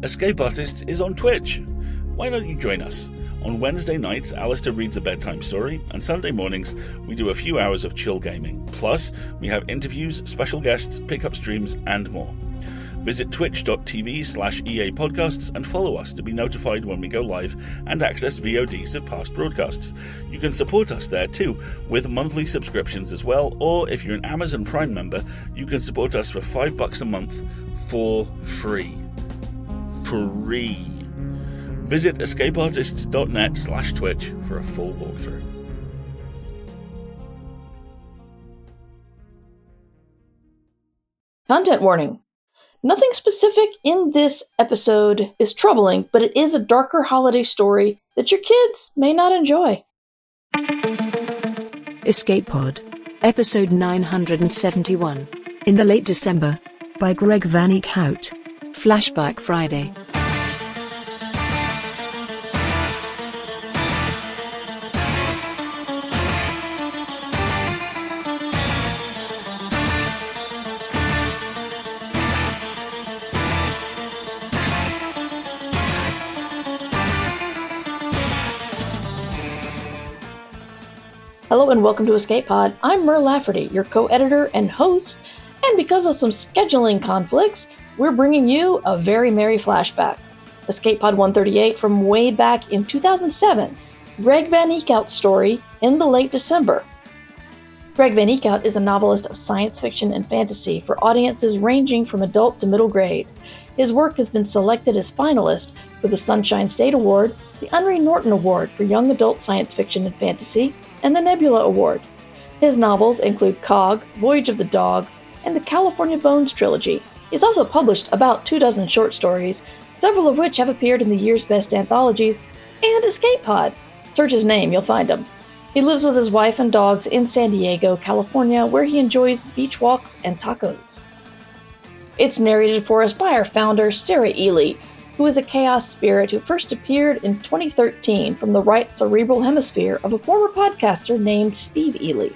Escape Artists is on Twitch. Why don't you join us? On Wednesday nights, Alistair reads a bedtime story, and Sunday mornings, we do a few hours of chill gaming. Plus, we have interviews, special guests, pickup streams, and more. Visit twitch.tv/EA Podcasts and follow us to be notified when we go live and access VODs of past broadcasts. You can support us there too, with monthly subscriptions as well, or if you're an Amazon Prime member, you can support us for $5 a month for free. Free. Visit escapeartists.net/Twitch for a full walkthrough. Content warning. Nothing specific in this episode is troubling, but it is a darker holiday story that your kids may not enjoy. Escape Pod, Episode 971, In the Late December, by Greg Van Eekhout. Flashback Friday. Hello and welcome to Escape Pod. I'm Mer Lafferty, your co-editor and host, and because of some scheduling conflicts, we're bringing you a very merry flashback. Escape Pod 138 from way back in 2007, Greg Van Eekhout's story, In the Late December. Greg Van Eekhout is a novelist of science fiction and fantasy for audiences ranging from adult to middle grade. His work has been selected as finalist for the Sunshine State Award, the Henry Norton Award for Young Adult Science Fiction and Fantasy, and the Nebula Award. His novels include Cog, Voyage of the Dogs, and the California Bones trilogy. He's also published about 24 short stories, several of which have appeared in the year's best anthologies, and Escape Pod. Search his name, you'll find him. He lives with his wife and dogs in San Diego, California, where he enjoys beach walks and tacos. It's narrated for us by our founder, Sarah Ely, who is a chaos spirit who first appeared in 2013 from the right cerebral hemisphere of a former podcaster named Steve Ely.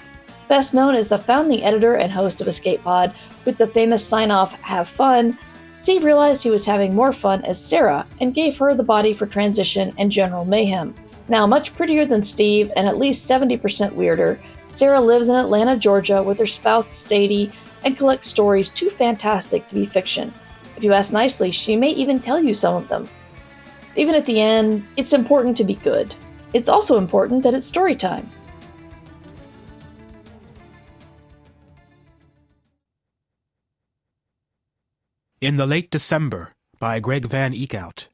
Best known as the founding editor and host of Escape Pod, with the famous sign-off, "Have fun," Steve realized he was having more fun as Sarah and gave her the body for transition and general mayhem. Now much prettier than Steve and at least 70% weirder, Sarah lives in Atlanta, Georgia with her spouse Sadie and collects stories too fantastic to be fiction. If you ask nicely, she may even tell you some of them. Even at the end, it's important to be good. It's also important that it's story time. In the Late December, by Greg Van Eekhout.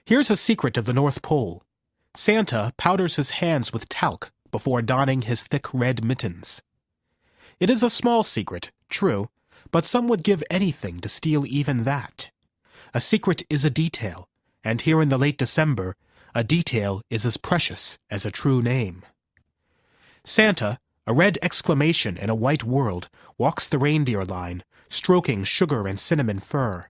Here's a secret of the North Pole. Santa powders his hands with talc before donning his thick red mittens. It is a small secret, true, but some would give anything to steal even that. A secret is a detail, and here in the late December, a detail is as precious as a true name. Santa, a red exclamation in a white world, walks the reindeer line, stroking sugar and cinnamon fur.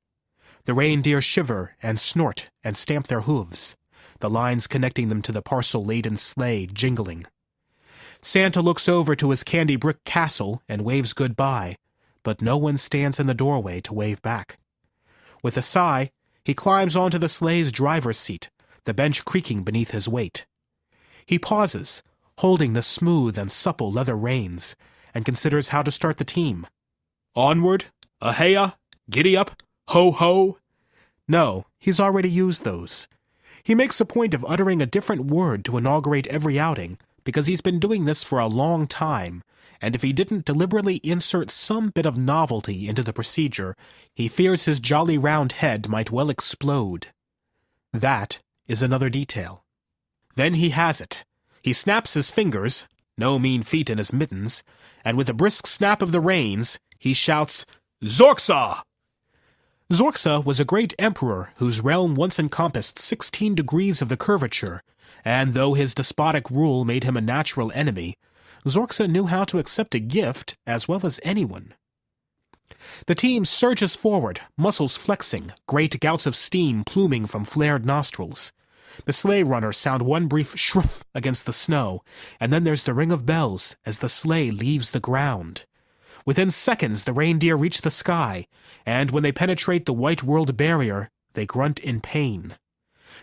The reindeer shiver and snort and stamp their hooves, the lines connecting them to the parcel-laden sleigh jingling. Santa looks over to his candy brick castle and waves goodbye, but no one stands in the doorway to wave back. With a sigh, he climbs onto the sleigh's driver's seat, the bench creaking beneath his weight. He pauses, holding the smooth and supple leather reins, and considers how to start the team. Onward, ahea, giddy up, ho ho. No, he's already used those. He makes a point of uttering a different word to inaugurate every outing, because he's been doing this for a long time, and if he didn't deliberately insert some bit of novelty into the procedure, he fears his jolly round head might well explode. That is another detail. Then he has it. He snaps his fingers, no mean feat in his mittens, and with a brisk snap of the reins, he shouts, "Zorxa!" Zorxa was a great emperor whose realm once encompassed 16 degrees of the curvature, and though his despotic rule made him a natural enemy, Zorxa knew how to accept a gift as well as anyone. The team surges forward, muscles flexing, great gouts of steam pluming from flared nostrils. The sleigh runners sound one brief shruff against the snow, and then there's the ring of bells as the sleigh leaves the ground. Within seconds the reindeer reach the sky, and when they penetrate the white world barrier, they grunt in pain.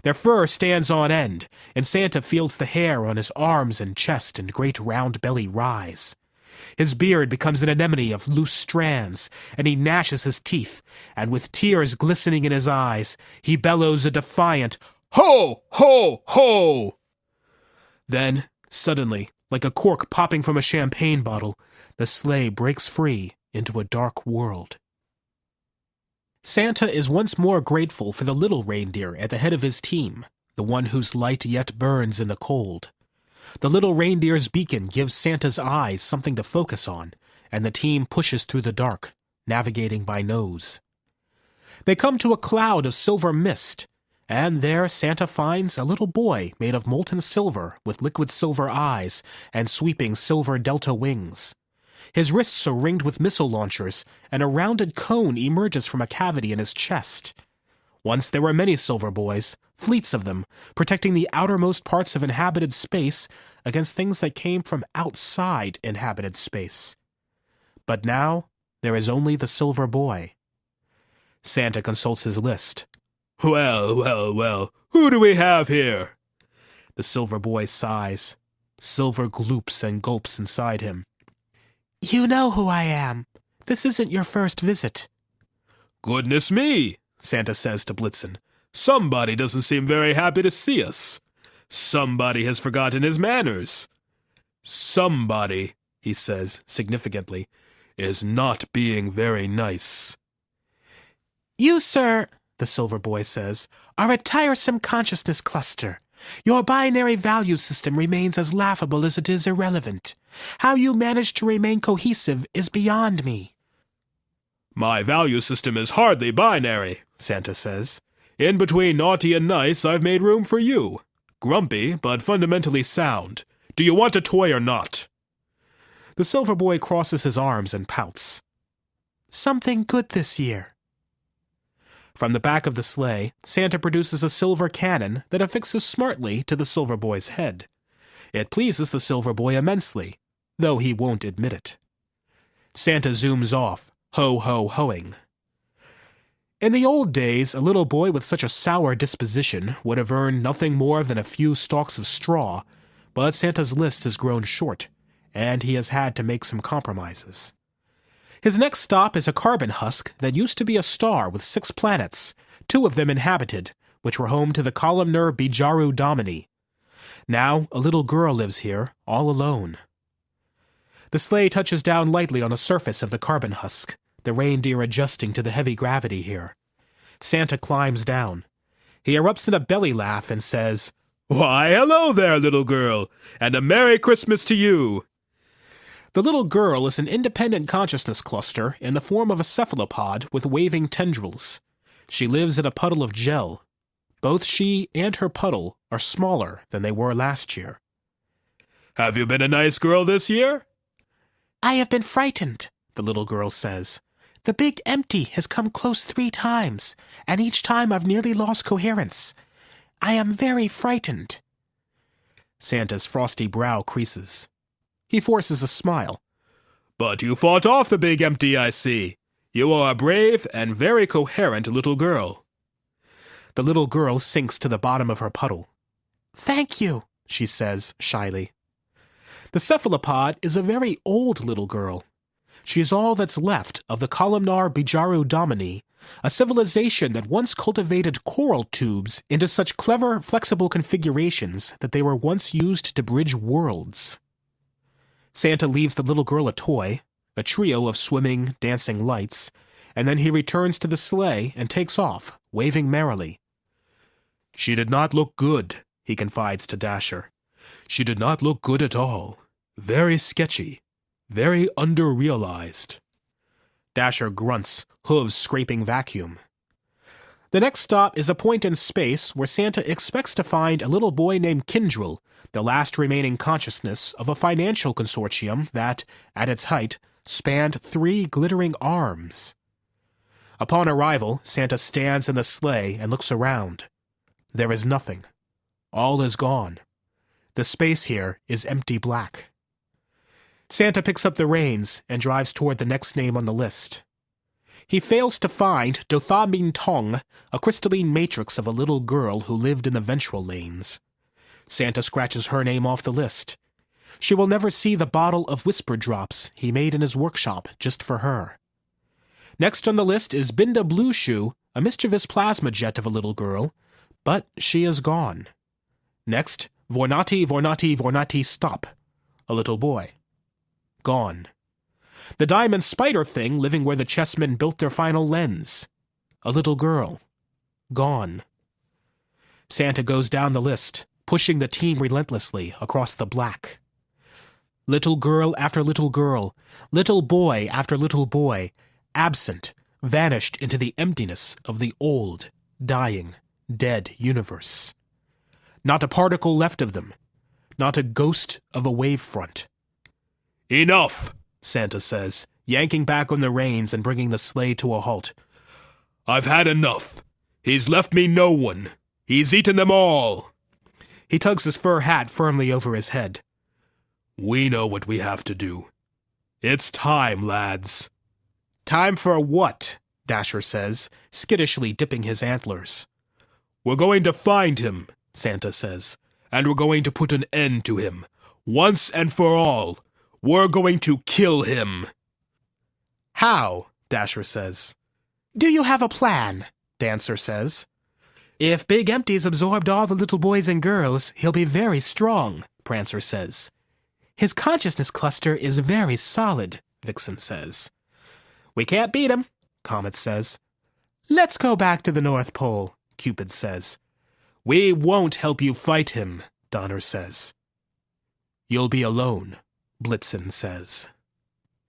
Their fur stands on end, and Santa feels the hair on his arms and chest and great round belly rise. His beard becomes an anemone of loose strands, and he gnashes his teeth, and with tears glistening in his eyes, he bellows a defiant, "Ho! Ho! Ho!" Then, suddenly, like a cork popping from a champagne bottle, the sleigh breaks free into a dark world. Santa is once more grateful for the little reindeer at the head of his team, the one whose light yet burns in the cold. The little reindeer's beacon gives Santa's eyes something to focus on, and the team pushes through the dark, navigating by nose. They come to a cloud of silver mist, and there Santa finds a little boy made of molten silver with liquid silver eyes and sweeping silver delta wings. His wrists are ringed with missile launchers, and a rounded cone emerges from a cavity in his chest. Once there were many silver boys, fleets of them, protecting the outermost parts of inhabited space against things that came from outside inhabited space. But now there is only the silver boy. Santa consults his list. Well, who do we have here? The silver boy sighs. Silver gloops and gulps inside him. You know who I am. This isn't your first visit. Goodness me, Santa says to Blitzen. Somebody doesn't seem very happy to see us. Somebody has forgotten his manners. Somebody, he says significantly, is not being very nice. You, sir, the silver boy says, are a tiresome consciousness cluster. Your binary value system remains as laughable as it is irrelevant. How you manage to remain cohesive is beyond me. My value system is hardly binary, Santa says. In between naughty and nice, I've made room for you. Grumpy, but fundamentally sound. Do you want a toy or not? The silver boy crosses his arms and pouts. Something good this year. From the back of the sleigh, Santa produces a silver cannon that affixes smartly to the silver boy's head. It pleases the silver boy immensely, though he won't admit it. Santa zooms off, ho-ho-hoing. In the old days, a little boy with such a sour disposition would have earned nothing more than a few stalks of straw, but Santa's list has grown short, and he has had to make some compromises. His next stop is a carbon husk that used to be a star with 6 planets, 2 of them inhabited, which were home to the columnar Bijaru Domini. Now, a little girl lives here, all alone. The sleigh touches down lightly on the surface of the carbon husk, the reindeer adjusting to the heavy gravity here. Santa climbs down. He erupts in a belly laugh and says, Why, hello there, little girl, and a Merry Christmas to you. The little girl is an independent consciousness cluster in the form of a cephalopod with waving tendrils. She lives in a puddle of gel. Both she and her puddle are smaller than they were last year. Have you been a nice girl this year? I have been frightened, the little girl says. The big empty has come close 3 times, and each time I've nearly lost coherence. I am very frightened. Santa's frosty brow creases. He forces a smile. But you fought off the big empty, I see. You are a brave and very coherent little girl. The little girl sinks to the bottom of her puddle. Thank you, she says shyly. The cephalopod is a very old little girl. She is all that's left of the columnar Bijaru Domini, a civilization that once cultivated coral tubes into such clever, flexible configurations that they were once used to bridge worlds. Santa leaves the little girl a toy, a trio of swimming, dancing lights, and then he returns to the sleigh and takes off, waving merrily. She did not look good, he confides to Dasher. She did not look good at all. Very sketchy. Very under-realized. Dasher grunts, hooves scraping vacuum. The next stop is a point in space where Santa expects to find a little boy named Kindrel, the last remaining consciousness of a financial consortium that, at its height, spanned 3 glittering arms. Upon arrival, Santa stands in the sleigh and looks around. There is nothing. All is gone. The space here is empty black. Santa picks up the reins and drives toward the next name on the list. He fails to find Dothabin Tong, a crystalline matrix of a little girl who lived in the ventral lanes. Santa scratches her name off the list. She will never see the bottle of whisper drops he made in his workshop just for her. Next on the list is Binda Blueshoe, a mischievous plasma jet of a little girl, but she is gone. Next, Vornati Stop, a little boy. Gone. The diamond spider thing living where the chessmen built their final lens. A little girl. Gone. Santa goes down the list, pushing the team relentlessly across the black. Little girl after little girl, little boy after little boy, absent, vanished into the emptiness of the old, dying, dead universe. Not a particle left of them, not a ghost of a wavefront. "Enough!" Santa says, yanking back on the reins and bringing the sleigh to a halt. "I've had enough. He's left me no one. He's eaten them all." He tugs his fur hat firmly over his head. "We know what we have to do. It's time, lads." "Time for what?" Dasher says, skittishly dipping his antlers. "We're going to find him," Santa says, "and we're going to put an end to him. Once and for all. We're going to kill him." "How?" Dasher says. "Do you have a plan?" Dancer says. "If Big Empty's absorbed all the little boys and girls, he'll be very strong," Prancer says. "His consciousness cluster is very solid," Vixen says. "We can't beat him," Comet says. "Let's go back to the North Pole," Cupid says. "We won't help you fight him," Donner says. "You'll be alone," Blitzen says.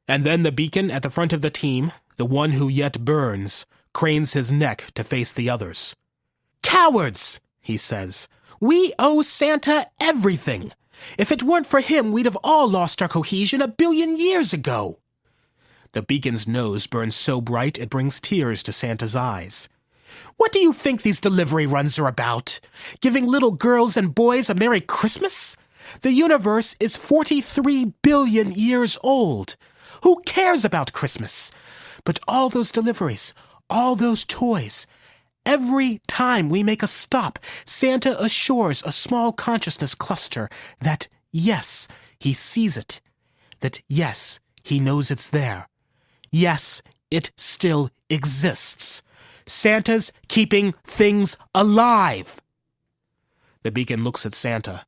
And then the beacon at the front of the team, the one who yet burns, cranes his neck to face the others. "Cowards!" he says. "We owe Santa everything. If it weren't for him, we'd have all lost our cohesion 1 billion years ago." The beacon's nose burns so bright it brings tears to Santa's eyes. "What do you think these delivery runs are about? Giving little girls and boys a Merry Christmas? The universe is 43 billion years old. Who cares about Christmas? But all those deliveries, all those toys, every time we make a stop, Santa assures a small consciousness cluster that, yes, he sees it. That, yes, he knows it's there. Yes, it still exists. Santa's keeping things alive." The beacon looks at Santa.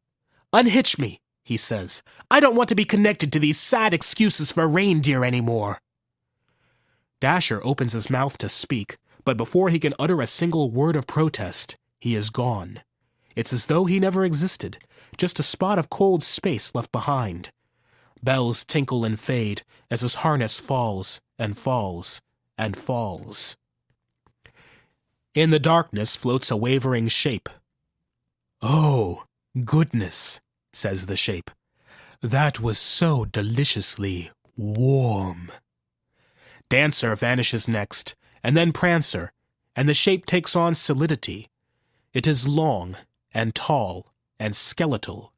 "Unhitch me," he says. "I don't want to be connected to these sad excuses for reindeer anymore." Dasher opens his mouth to speak, but before he can utter a single word of protest, he is gone. It's as though he never existed, just a spot of cold space left behind. Bells tinkle and fade as his harness falls and falls and falls. In the darkness floats a wavering shape. "Oh, goodness," says the shape. "That was so deliciously warm." Dancer vanishes next, and then Prancer, and the shape takes on solidity. It is long and tall and skeletal.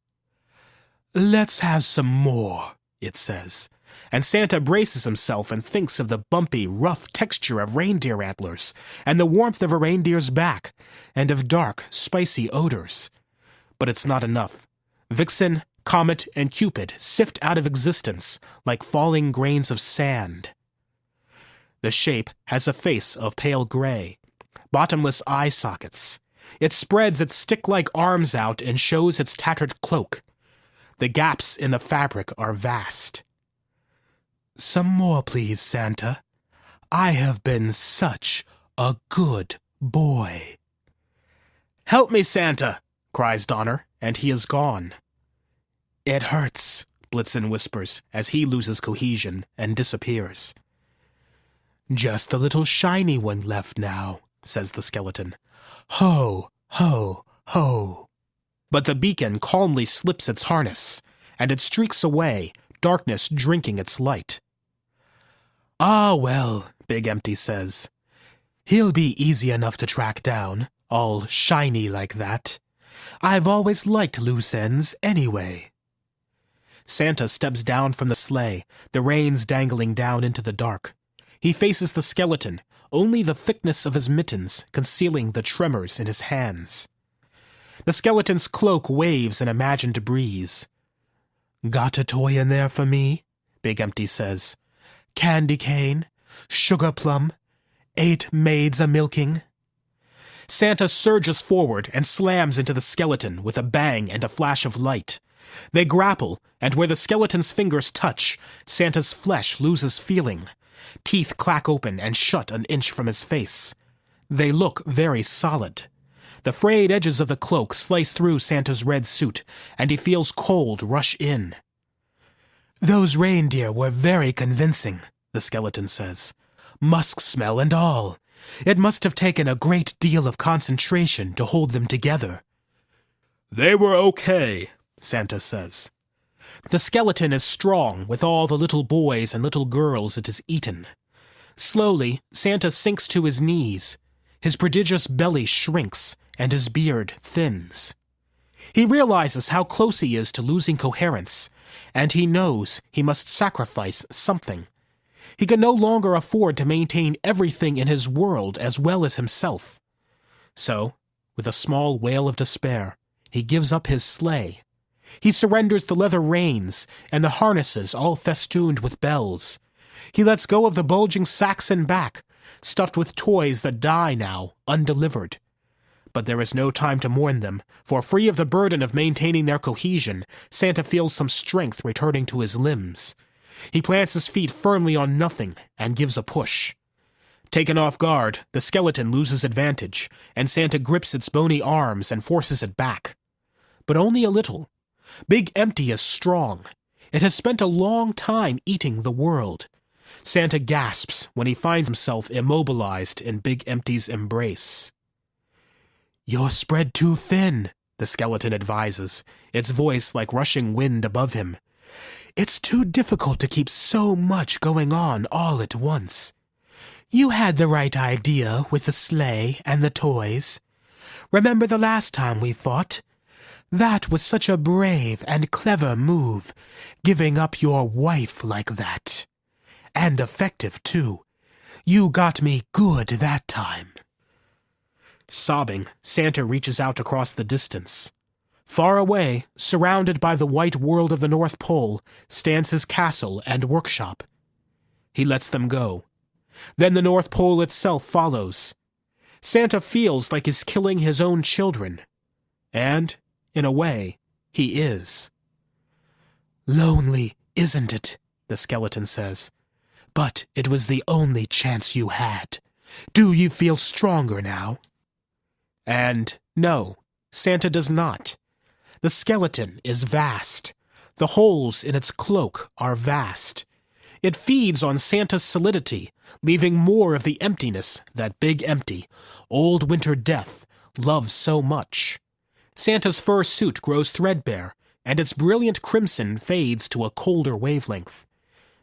"Let's have some more," it says, and Santa braces himself and thinks of the bumpy, rough texture of reindeer antlers, and the warmth of a reindeer's back, and of dark, spicy odors. But it's not enough. Vixen, Comet, and Cupid sift out of existence like falling grains of sand. The shape has a face of pale gray, bottomless eye sockets. It spreads its stick-like arms out and shows its tattered cloak. The gaps in the fabric are vast. "Some more, please, Santa. I have been such a good boy." "Help me, Santa!" cries Donner, and he is gone. "It hurts," Blitzen whispers as he loses cohesion and disappears. "Just the little shiny one left now," says the skeleton. "Ho, ho, ho." But the beacon calmly slips its harness, and it streaks away, darkness drinking its light. "Ah, well," Big Empty says. "He'll be easy enough to track down, all shiny like that. I've always liked loose ends anyway." Santa steps down from the sleigh, the reins dangling down into the dark. He faces the skeleton, only the thickness of his mittens concealing the tremors in his hands. The skeleton's cloak waves in imagined breeze. "Got a toy in there for me?" Big Empty says. "Candy cane, sugar plum, 8 maids a-milking." Santa surges forward and slams into the skeleton with a bang and a flash of light. They grapple, and where the skeleton's fingers touch, Santa's flesh loses feeling. Teeth clack open and shut an inch from his face. They look very solid. The frayed edges of the cloak slice through Santa's red suit, and he feels cold rush in. "Those reindeer were very convincing," the skeleton says. "Musk smell and all. It must have taken a great deal of concentration to hold them together." "They were okay," Santa says. The skeleton is strong with all the little boys and little girls it has eaten. Slowly, Santa sinks to his knees. His prodigious belly shrinks, and his beard thins. He realizes how close he is to losing coherence, and he knows he must sacrifice something. He can no longer afford to maintain everything in his world as well as himself. So, with a small wail of despair, he gives up his sleigh. He surrenders the leather reins and the harnesses all festooned with bells. He lets go of the bulging Saxon back, stuffed with toys that die now, undelivered. But there is no time to mourn them, for free of the burden of maintaining their cohesion, Santa feels some strength returning to his limbs. He plants his feet firmly on nothing and gives a push. Taken off guard, the skeleton loses advantage, and Santa grips its bony arms and forces it back. But only a little. Big Empty is strong. It has spent a long time eating the world. Santa gasps when he finds himself immobilized in Big Empty's embrace. "You're spread too thin," the skeleton advises, its voice like rushing wind above him. "It's too difficult to keep so much going on all at once. You had the right idea with the sleigh and the toys. Remember the last time we fought? That was such a brave and clever move, giving up your wife like that. And effective, too. You got me good that time." Sobbing, Santa reaches out across the distance. Far away, surrounded by the white world of the North Pole, stands his castle and workshop. He lets them go. Then the North Pole itself follows. Santa feels like he's killing his own children. And, in a way, he is. "Lonely, isn't it?" the skeleton says. "But it was the only chance you had. Do you feel stronger now?" And no, Santa does not. The skeleton is vast. The holes in its cloak are vast. It feeds on Santa's solidity, leaving more of the emptiness that Big Empty, Old Winter Death, loves so much. Santa's fur suit grows threadbare, and its brilliant crimson fades to a colder wavelength.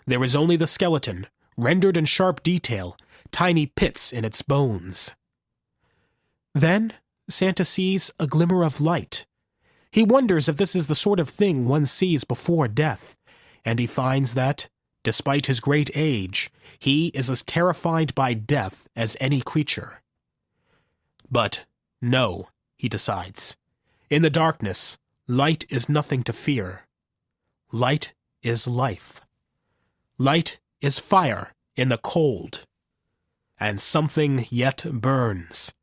There is only the skeleton, rendered in sharp detail, tiny pits in its bones. Then Santa sees a glimmer of light. He wonders if this is the sort of thing one sees before death, and he finds that, despite his great age, he is as terrified by death as any creature. But no, he decides. In the darkness, light is nothing to fear. Light is life. Light is fire in the cold. And something yet burns.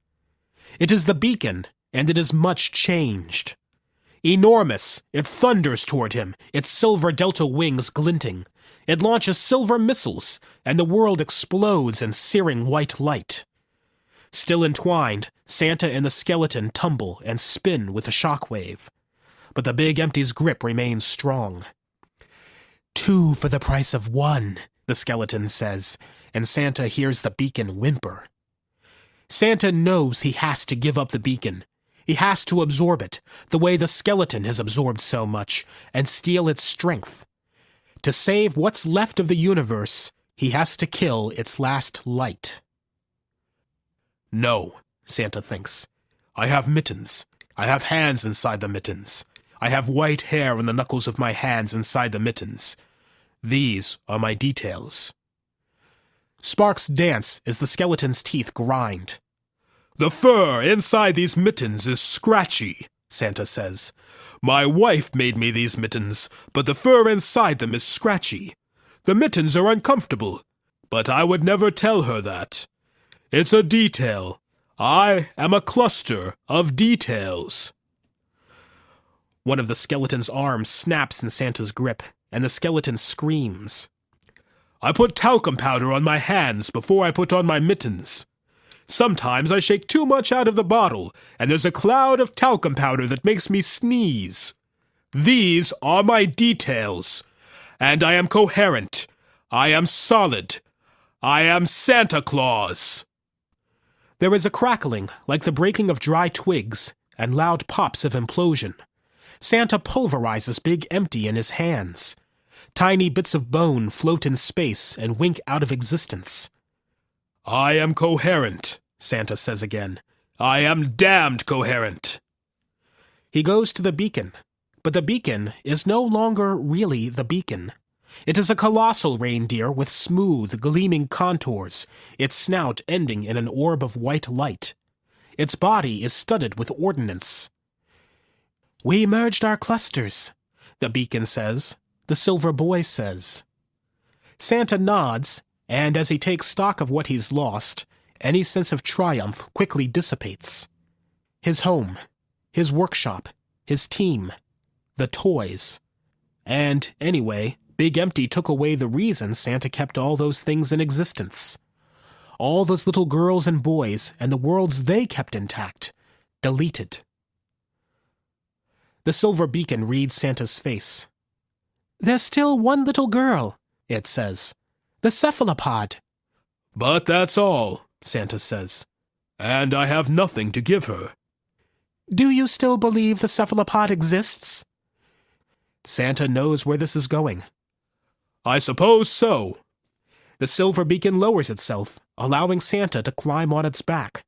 It is the beacon, and it is much changed. Enormous, it thunders toward him, its silver delta wings glinting. It launches silver missiles, and the world explodes in searing white light. Still entwined, Santa and the skeleton tumble and spin with the shockwave. But the Big Empty's grip remains strong. "2 for the price of 1, the skeleton says, and Santa hears the beacon whimper. Santa knows he has to give up the beacon. He has to absorb it, the way the skeleton has absorbed so much, and steal its strength. To save what's left of the universe, he has to kill its last light. No, Santa thinks. I have mittens. I have hands inside the mittens. I have white hair on the knuckles of my hands inside the mittens. These are my details. Sparks dance as the skeleton's teeth grind. "The fur inside these mittens is scratchy," Santa says. "My wife made me these mittens, but the fur inside them is scratchy. The mittens are uncomfortable, but I would never tell her that. It's a detail. I am a cluster of details." One of the skeleton's arms snaps in Santa's grip, and the skeleton screams. "I put talcum powder on my hands before I put on my mittens. Sometimes I shake too much out of the bottle, and there's a cloud of talcum powder that makes me sneeze. These are my details, and I am coherent. I am solid. I am Santa Claus." There is a crackling like the breaking of dry twigs and loud pops of implosion. Santa pulverizes Big Empty in his hands. Tiny bits of bone float in space and wink out of existence. "I am coherent," Santa says again. "I am damned coherent." He goes to the beacon, but the beacon is no longer really the beacon. It is a colossal reindeer with smooth, gleaming contours, its snout ending in an orb of white light. Its body is studded with ordnance. "We merged our clusters," the beacon says. The silver boy says. Santa nods, and as he takes stock of what he's lost, any sense of triumph quickly dissipates. His home, his workshop, his team, the toys. And, anyway, Big Empty took away the reason Santa kept all those things in existence. All those little girls and boys and the worlds they kept intact, deleted. The silver beacon reads Santa's face. "There's still one little girl," it says. "The cephalopod." "But that's all," Santa says. "And I have nothing to give her." "Do you still believe the cephalopod exists?" Santa knows where this is going. "I suppose so." The silver beacon lowers itself, allowing Santa to climb on its back.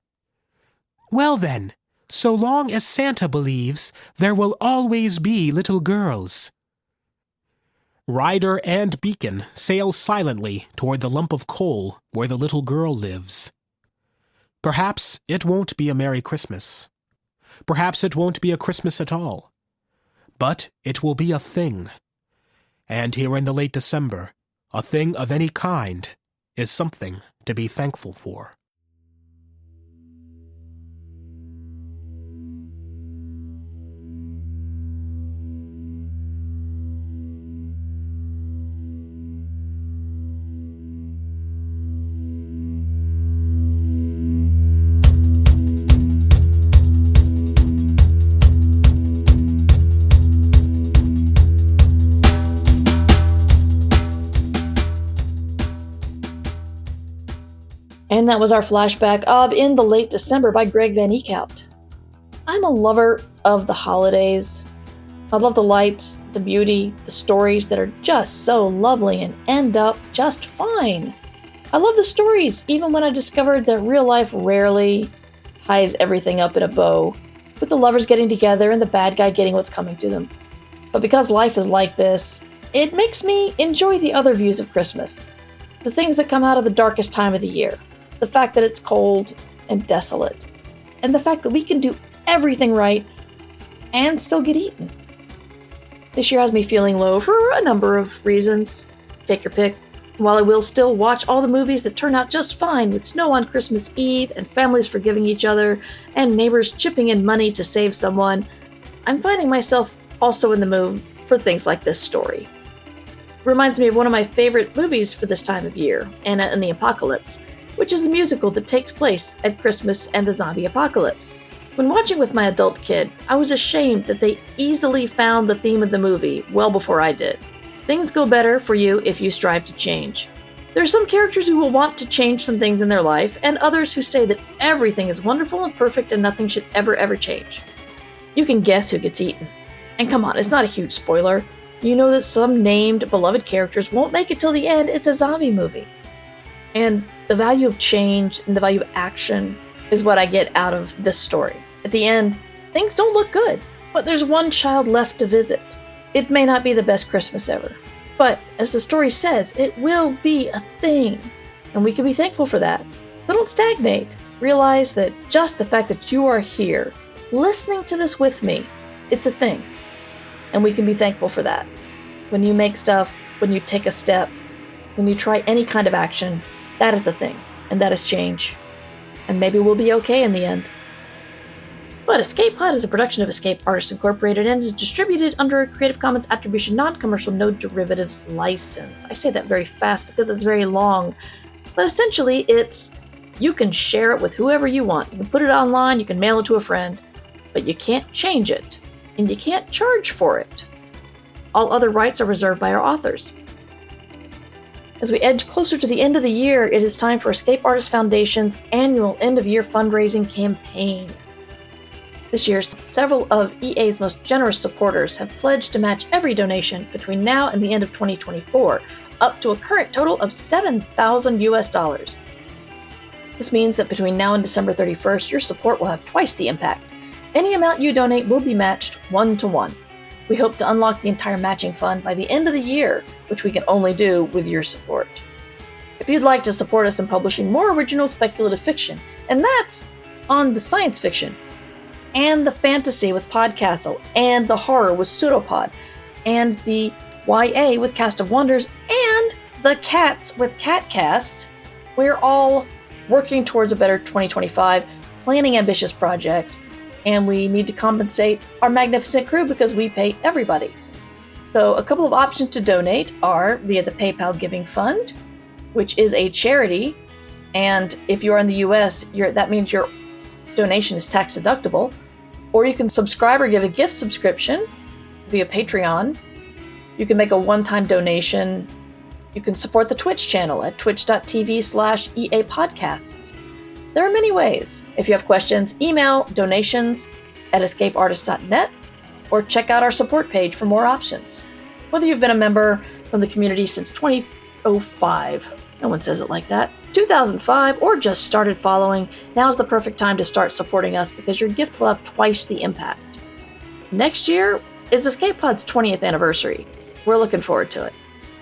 "Well then, so long as Santa believes, there will always be little girls." Rider and beacon sail silently toward the lump of coal where the little girl lives. Perhaps it won't be a Merry Christmas. Perhaps it won't be a Christmas at all. But it will be a thing. And here in the late December, a thing of any kind is something to be thankful for. And that was our flashback of In the Late December by Greg Van Eekhout. I'm a lover of the holidays. I love the lights, the beauty, the stories that are just so lovely and end up just fine. I love the stories, even when I discovered that real life rarely ties everything up in a bow, with the lovers getting together and the bad guy getting what's coming to them. But because life is like this, it makes me enjoy the other views of Christmas. The things that come out of the darkest time of the year. The fact that it's cold and desolate. And the fact that we can do everything right and still get eaten. This year has me feeling low for a number of reasons. Take your pick. While I will still watch all the movies that turn out just fine with snow on Christmas Eve and families forgiving each other and neighbors chipping in money to save someone, I'm finding myself also in the mood for things like this story. It reminds me of one of my favorite movies for this time of year, Anna and the Apocalypse, which is a musical that takes place at Christmas and the zombie apocalypse. When watching with my adult kid, I was ashamed that they easily found the theme of the movie well before I did. Things go better for you if you strive to change. There are some characters who will want to change some things in their life, and others who say that everything is wonderful and perfect and nothing should ever change. You can guess who gets eaten. And come on, it's not a huge spoiler. You know that some named, beloved characters won't make it till the end. It's a zombie movie. And the value of change and the value of action is what I get out of this story. At the end, things don't look good, but there's one child left to visit. It may not be the best Christmas ever, but as the story says, it will be a thing. And we can be thankful for that. But don't stagnate. Realize that just the fact that you are here, listening to this with me, it's a thing. And we can be thankful for that. When you make stuff, when you take a step, when you try any kind of action, that is a thing. And that is change. And maybe we'll be okay in the end. But Escape Pod is a production of Escape Artists Incorporated and is distributed under a Creative Commons Attribution Non-Commercial No Derivatives license. I say that very fast because it's very long. But essentially, it's you can share it with whoever you want. You can put it online, you can mail it to a friend, but you can't change it, and you can't charge for it. All other rights are reserved by our authors. As we edge closer to the end of the year, it is time for Escape Artists Foundation's annual end-of-year fundraising campaign. This year, several of EA's most generous supporters have pledged to match every donation between now and the end of 2024, up to a current total of $7,000 US. This means that between now and December 31st, your support will have twice the impact. Any amount you donate will be matched 1-to-1. We hope to unlock the entire matching fund by the end of the year, which we can only do with your support. If you'd like to support us in publishing more original speculative fiction, and that's on the science fiction, and the fantasy with Podcastle, and the horror with Pseudopod, and the YA with Cast of Wonders, and the cats with Catcast, we're all working towards a better 2025, planning ambitious projects, and we need to compensate our magnificent crew because we pay everybody. So a couple of options to donate are via the PayPal Giving Fund, which is a charity, and if you're in the US, that means your donation is tax deductible, or you can subscribe or give a gift subscription via Patreon. You can make a one-time donation. You can support the Twitch channel at twitch.tv/EA Podcasts. There are many ways. If you have questions, email donations@escapeartist.net or check out our support page for more options. Whether you've been a member from the community since 2005, no one says it like that, 2005, or just started following, now's the perfect time to start supporting us because your gift will have twice the impact. Next year is Escape Pod's 20th anniversary. We're looking forward to it.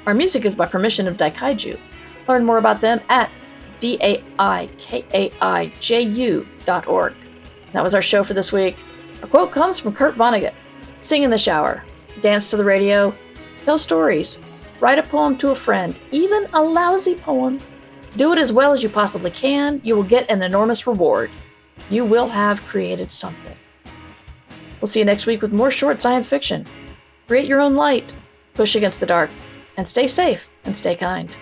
Our music is by permission of Daikaiju. Learn more about them at daikaiju.org. That was our show for this week. Our quote comes from Kurt Vonnegut. Sing in the shower, dance to the radio, tell stories, write a poem to a friend, even a lousy poem. Do it as well as you possibly can. You will get an enormous reward. You will have created something. We'll see you next week with more short science fiction. Create your own light, push against the dark, and stay safe and stay kind.